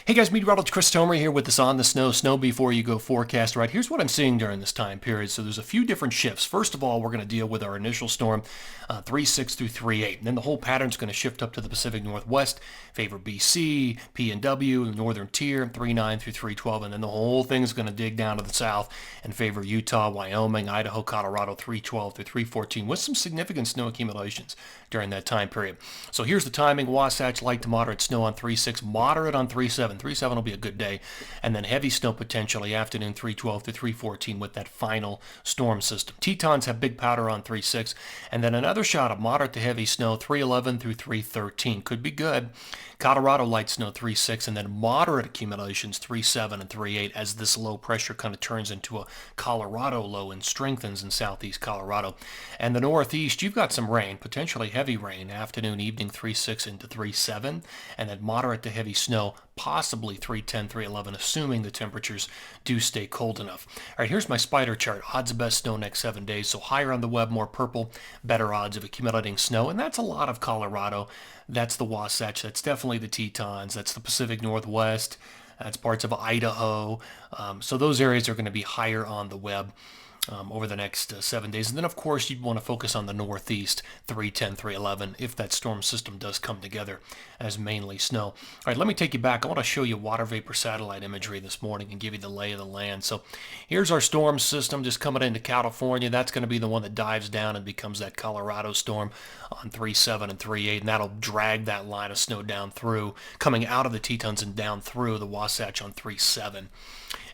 Hey guys, meteorologist Chris Tomer here with this On the Snow Before You Go forecast. Right, here's what I'm seeing during this time period. So there's a few different shifts. First of all, we're going to deal with our initial storm, 3-6 through 3-8. And then the whole pattern's going to shift up to the Pacific Northwest, favor BC, P&W, the northern tier, 3-9 through 3-12. And then the whole thing's going to dig down to the south and favor Utah, Wyoming, Idaho, Colorado, 3-12 through 3-14, with some significant snow accumulations during that time period. So here's the timing. Wasatch, light to moderate snow on 3-6, moderate on 3-7. 3-7 will be a good day. And then heavy snow potentially afternoon 3-12 to 3-14 with that final storm system. Tetons have big powder on 3-6. And then another shot of moderate to heavy snow 3-11 through 3-13. Could be good. Colorado light snow 3-6, and then moderate accumulations 3-7 and 3-8 as this low pressure kind of turns into a Colorado low and strengthens in southeast Colorado. And the northeast, you've got some rain, potentially heavy rain, afternoon, evening 3-6 into 3-7, and then moderate to heavy snow, possibly 3-10, 3-11, assuming the temperatures do stay cold enough. All right, here's my spider chart. Odds of best snow next 7 days. So higher on the web, more purple, better odds of accumulating snow, and that's a lot of Colorado. That's the Wasatch. That's definitely the Tetons. That's the Pacific Northwest. That's parts of Idaho. So those areas are going to be higher on the web over the next 7 days. And then, of course, you'd want to focus on the northeast, 3-10, 3-11, if that storm system does come together as mainly snow. All right, let me take you back. I want to show you water vapor satellite imagery this morning and give you the lay of the land. So here's our storm system just coming into California. That's going to be the one that dives down and becomes that Colorado storm on 3-7 and 3-8, and that'll drag that line of snow down through, coming out of the Tetons and down through the Wasatch on 3-7.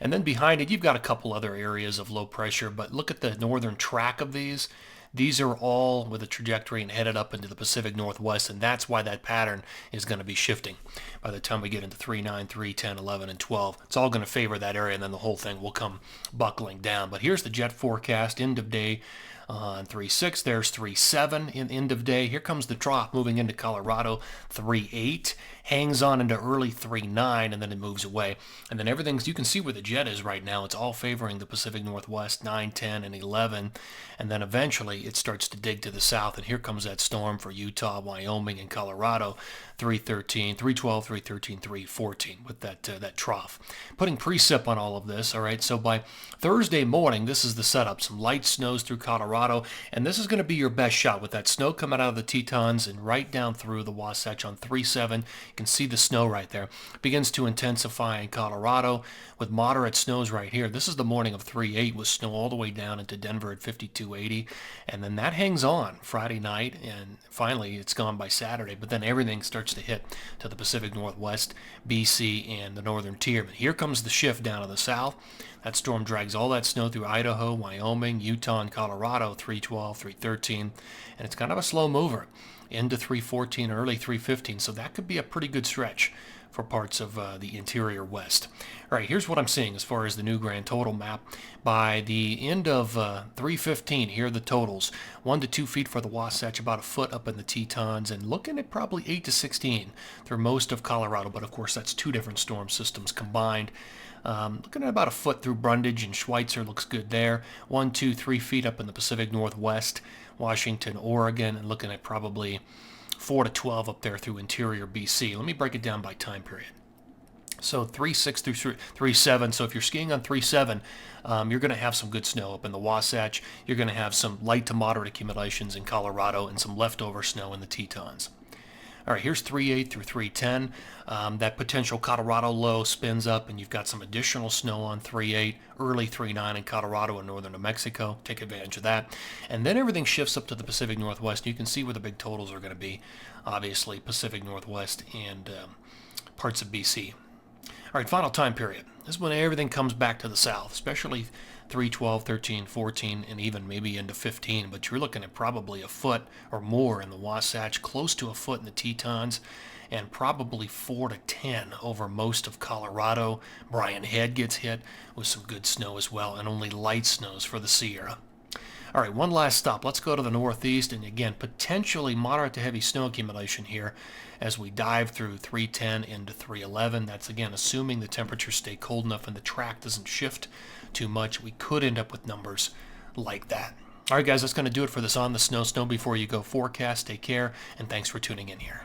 And then behind it, you've got a couple other areas of low pressure, but look at the northern track of these. These are all with a trajectory and headed up into the Pacific Northwest, and that's why that pattern is going to be shifting by the time we get into 3-9, 3-10, 11, and 12. It's all going to favor that area, and then the whole thing will come buckling down. But here's the jet forecast, end of day on 3-6. There's 3-7 in end of day. Here comes the trough moving into Colorado, 3-8. Hangs on into early 3-9, and then it moves away. And then everything's, you can see where the jet is right now. It's all favoring the Pacific Northwest, 9, 10, and 11. And then eventually it starts to dig to the south, and here comes that storm for Utah, Wyoming, and Colorado, 3-13, 3-12, 3-13, 3-14 with that trough. Putting precip on all of this, all right? So by Thursday morning, this is the setup. Some light snows through Colorado, and this is going to be your best shot with that snow coming out of the Tetons and right down through the Wasatch on 3-7. You can see the snow right there. It begins to intensify in Colorado with moderate snows right here. This is the morning of 3-8 with snow all the way down into Denver at 5280. And then that hangs on Friday night, and finally it's gone by Saturday. But then everything starts to hit to the Pacific Northwest, BC, and the northern tier. But here comes the shift down to the south. That storm drags all that snow through Idaho, Wyoming, Utah, and Colorado, 3-12, 3-13. And it's kind of a slow mover into 3-14, early 3-15. So that could be a pretty good stretch for parts of the interior west. All right, here's what I'm seeing as far as the new grand total map. By the end of 3:15, here are the totals. 1 to 2 feet for the Wasatch, about a foot up in the Tetons, and looking at probably 8 to 16 through most of Colorado. But of course, that's two different storm systems combined. Looking at about a foot through Brundage and Schweitzer, looks good there. 1, 2, 3 feet up in the Pacific Northwest, Washington, Oregon, and looking at probably 4 to 12 up there through interior BC. Let me break it down by time period. So 3-6 through 3-7. So if you're skiing on 3-7, you're going to have some good snow up in the Wasatch. You're going to have some light to moderate accumulations in Colorado and some leftover snow in the Tetons. All right, here's 3-8 through 3-10. That potential Colorado low spins up, and you've got some additional snow on 3-8, early 3-9 in Colorado and northern New Mexico. Take advantage of that. And then everything shifts up to the Pacific Northwest. You can see where the big totals are going to be, obviously, Pacific Northwest and parts of BC. All right, final time period. This is when everything comes back to the south, especially 3-12, 13, 14, and even maybe into 15. But you're looking at probably a foot or more in the Wasatch, close to a foot in the Tetons, and probably 4 to 10 over most of Colorado. Brian Head gets hit with some good snow as well, and only light snows for the Sierra. All right, one last stop. Let's go to the northeast, and again, potentially moderate to heavy snow accumulation here as we dive through 310 into 311. That's, again, assuming the temperatures stay cold enough and the track doesn't shift too much. We could end up with numbers like that. All right, guys, that's going to do it for this On the Snow Before You Go forecast. Take care, and thanks for tuning in here.